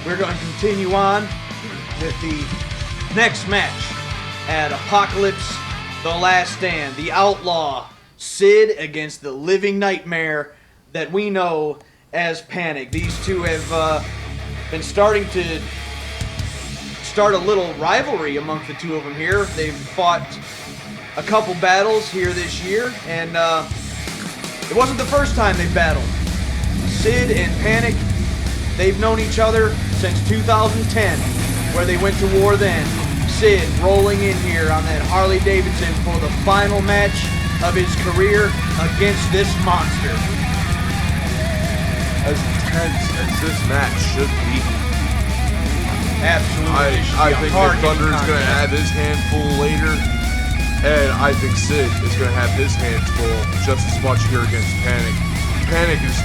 we're going to continue on with the next match at Apocalypse The Last Stand. The Outlaw, Sid, against the living nightmare that we know as Panic. These two have been starting to start a little rivalry amongst the two of them here. They've fought a couple battles here this year, and it wasn't the first time they've battled. Sid and Panic, they've known each other since 2010, where they went to war then. Sid rolling in here on that Harley Davidson for the final match of his career against this monster. As intense as this match should be. Absolutely. I think that Thunder is going to have his handful later, and I think Sid is going to have his hands full just as much here against Panic. Panic is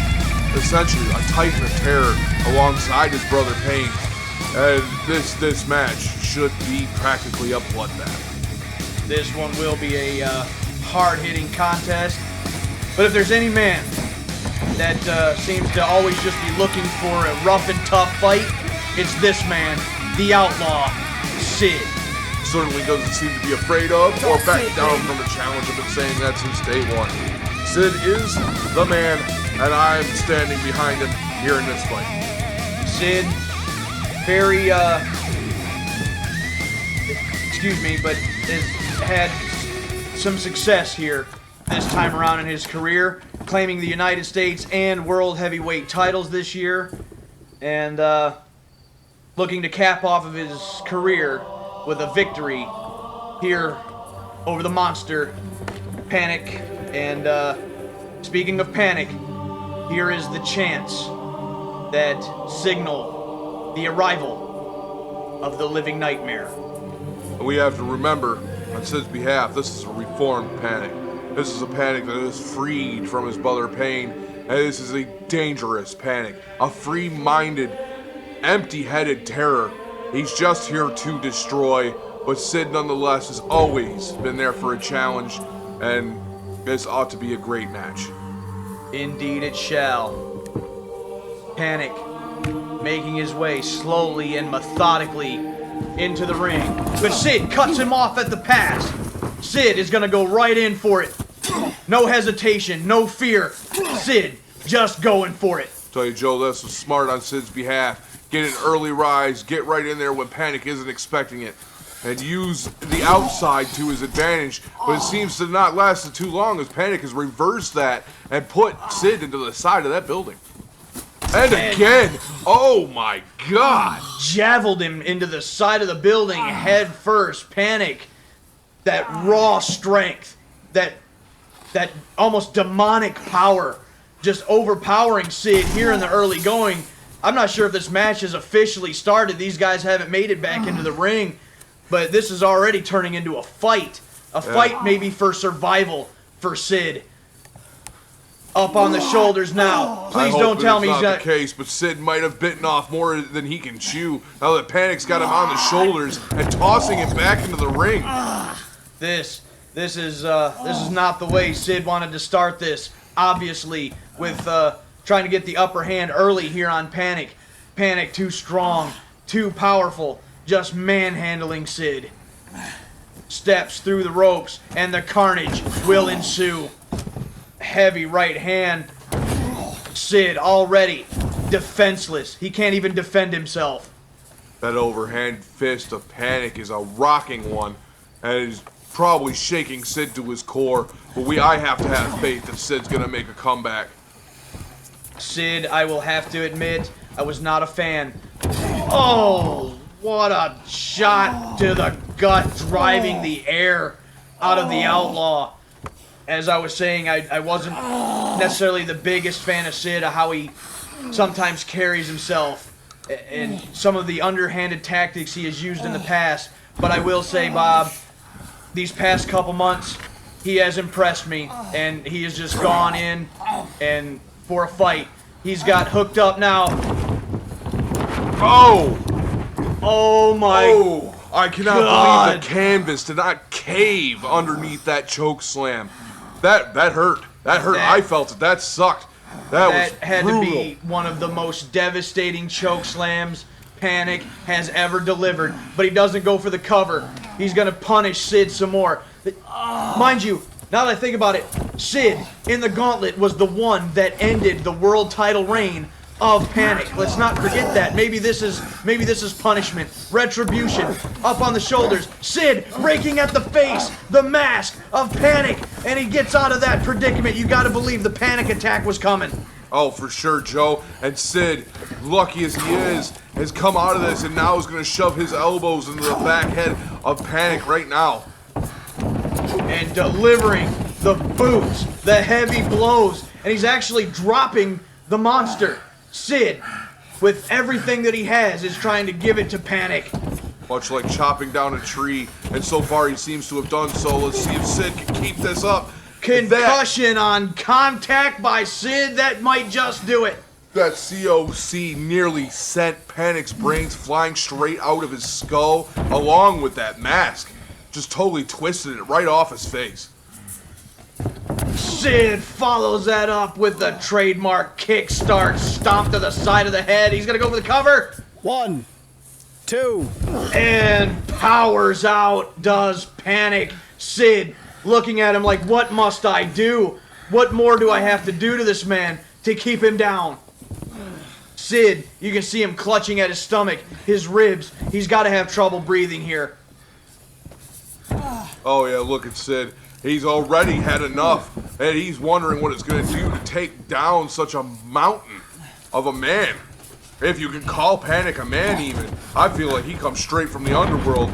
essentially a titan of terror alongside his brother Pain, and this match should be practically a bloodbath. This one will be a hard-hitting contest, but if there's any man that seems to always just be looking for a rough and tough fight, it's this man, the Outlaw, Sid. Certainly doesn't seem to be afraid of or back down from a challenge. I've been saying that since day one. Sid is the man, and I'm standing behind him here in this fight. Sid, very, but has had some success here this time around in his career, claiming the United States and World Heavyweight titles this year, and looking to cap off of his career with a victory here over the monster, Panic. And speaking of Panic, here is the chants that signal the arrival of the living nightmare. We have to remember, on Sid's behalf, this is a reformed Panic. This is a Panic that is freed from his brother Pain, and this is a dangerous Panic, a free-minded, empty-headed terror. He's just here to destroy, but Sid nonetheless has always been there for a challenge, and this ought to be a great match. Indeed it shall. Panic making his way slowly and methodically into the ring, but Sid cuts him off at the pass. Sid is gonna go right in for it. No hesitation, no fear. Sid just going for it. Tell you, Joe, this was smart on Sid's behalf. Get an early rise, get right in there when Panic isn't expecting it, and use the outside to his advantage. But it seems to not last too long as Panic has reversed that and put Sid into the side of that building. And again, oh my God! Javeled him into the side of the building head first. Panic, that raw strength, that almost demonic power, just overpowering Sid here in the early going. I'm not sure if this match has officially started. These guys haven't made it back into the ring, but this is already turning into a fight. A fight maybe for survival for Sid. Up on the shoulders now. Please don't tell me he's not the case, but Sid might have bitten off more than he can chew now that Panic's got him on the shoulders and tossing him back into the ring. This is not the way Sid wanted to start this. Obviously, with trying to get the upper hand early here on Panic. Panic too strong, too powerful, just manhandling Sid. Steps through the ropes, and the carnage will ensue. Heavy right hand. Sid already defenseless. He can't even defend himself. That overhand fist of Panic is a rocking one, and it is probably shaking Sid to his core, but I have to have faith that Sid's gonna make a comeback. Sid, I will have to admit, I was not a fan. Oh, what a shot to the gut, driving the air out of the Outlaw. As I was saying, I wasn't necessarily the biggest fan of Sid, of how he sometimes carries himself, and some of the underhanded tactics he has used in the past. But I will say, Bob, these past couple months, he has impressed me, and he has just gone in and for a fight. He's got hooked up now. Oh my I cannot believe the canvas did not cave underneath that choke slam. That hurt. I felt it. That sucked. That was had brutal. to be one of the most devastating choke slams Panic has ever delivered. But he doesn't go for the cover. He's going to punish Sid some more. Mind you, now that I think about it, Sid in the gauntlet was the one that ended the world title reign of Panic. Let's not forget that. Maybe this is punishment, retribution. Up on the shoulders, Sid raking at the face, the mask of Panic, and he gets out of that predicament. You got to believe the panic attack was coming. Oh, for sure, Joe. And Sid, lucky as he is, has come out of this and now is going to shove his elbows into the back head of Panic right now. And delivering the boots, the heavy blows, and he's actually dropping the monster. Sid, with everything that he has, is trying to give it to Panic. Much like chopping down a tree, and so far he seems to have done so. Let's see if Sid can keep this up. Concussion on contact by Sid, that might just do it. That COC nearly sent Panic's brains flying straight out of his skull, along with that mask. Just totally twisted it right off his face. Sid follows that up with the trademark kickstart stomp to the side of the head. He's gonna go for the cover. 1, 2. And powers out does Panic. Sid looking at him like, what must I do? What more do I have to do to this man to keep him down? Sid, you can see him clutching at his stomach, his ribs. He's got to have trouble breathing here. Oh yeah, look at Sid. He's already had enough, and he's wondering what it's going to do to take down such a mountain of a man. If you can call Panic a man even, I feel like he comes straight from the underworld.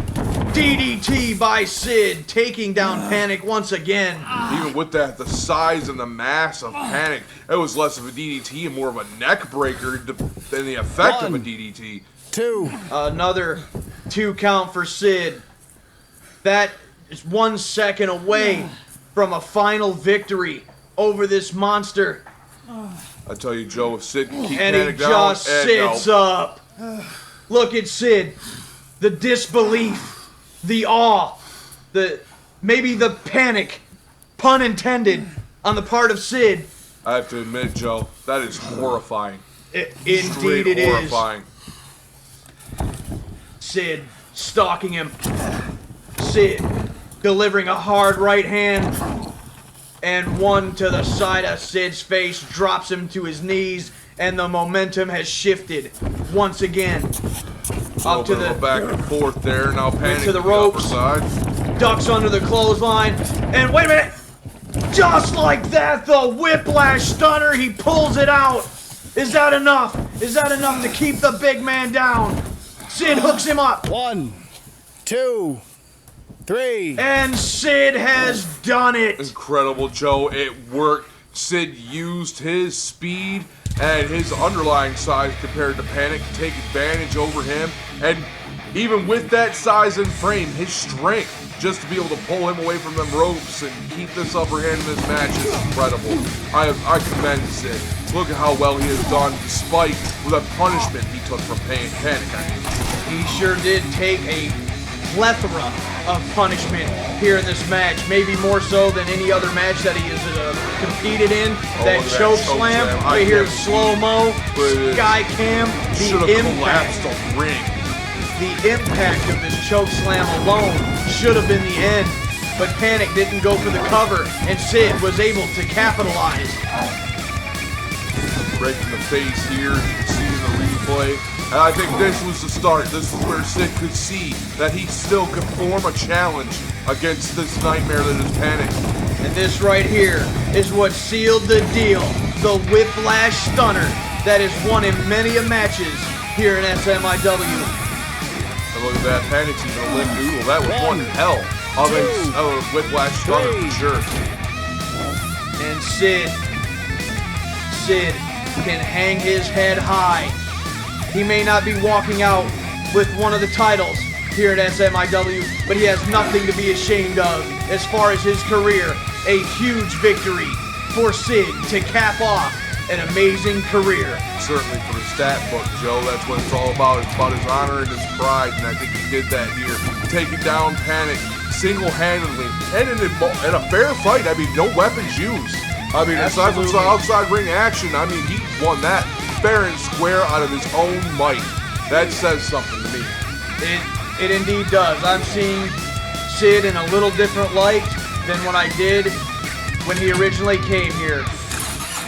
DDT by Sid, taking down Panic once again. Even with that, the size and the mass of Panic, it was less of a DDT and more of a neck breaker than the effect of a 1, DDT. 2. Another 2 count for Sid. That is 1 second away from a final victory over this monster. I tell you, Joe, if Sid can keep And he Panic down, just sits up. Look at Sid. The disbelief, the awe, maybe the panic, pun intended, on the part of Sid. I have to admit, Joe, that is horrifying. Indeed Straight it horrifying. is. Sid stalking him. Sid delivering a hard right hand. And one to the side of Sid's face, drops him to his knees, and the momentum has shifted once again. Up to the back and forth there. Now Panic to the ropes. Side. Ducks under the clothesline, and wait a minute! Just like that, the whiplash stunner, he pulls it out. Is that enough? Is that enough to keep the big man down? Sid hooks him up. 1, 2, 3. And Sid has done it. Incredible, Joe. It worked. Sid used his speed and his underlying size compared to Panic to take advantage over him. And even with that size and frame, his strength just to be able to pull him away from them ropes and keep this upper hand in this match is incredible. I commend Sid. Look at how well he has done despite the punishment he took from Panic. He sure did take a plethora of punishment here in this match, maybe more so than any other match that he has competed in. That choke slam, right here, slow-mo, sky cam, the impact. The ring. The impact of this choke slam alone should have been the end, but Panic didn't go for the cover, and Sid was able to capitalize. Right in the face here, you can see in the replay. And I think this was the start. This is where Sid could see that he still could form a challenge against this nightmare that is Panic. And this right here is what sealed the deal. The whiplash stunner that is won in many a matches here in SMIW. And look at that, Panic's even a limp noodle. That was one hell of a whiplash stunner for sure. And Sid can hang his head high. He may not be walking out with one of the titles here at SMIW, but he has nothing to be ashamed of as far as his career. A huge victory for Sid to cap off an amazing career. Certainly for the stat book, Joe, that's what it's all about. It's about his honor and his pride, and I think he did that here. Taking down Panic single-handedly, and in a fair fight. I mean, no weapons used. I mean, aside from some outside ring action, I mean, he won that fair and square out of his own might. That says something to me. It indeed does. I'm seeing Sid in a little different light than when I did when he originally came here.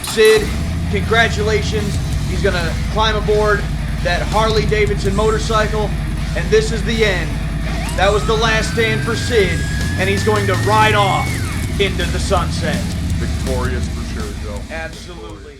Sid, congratulations. He's going to climb aboard that Harley Davidson motorcycle, and this is the end. That was the last stand for Sid, and he's going to ride off into the sunset. Victorious for sure, Joe. Absolutely.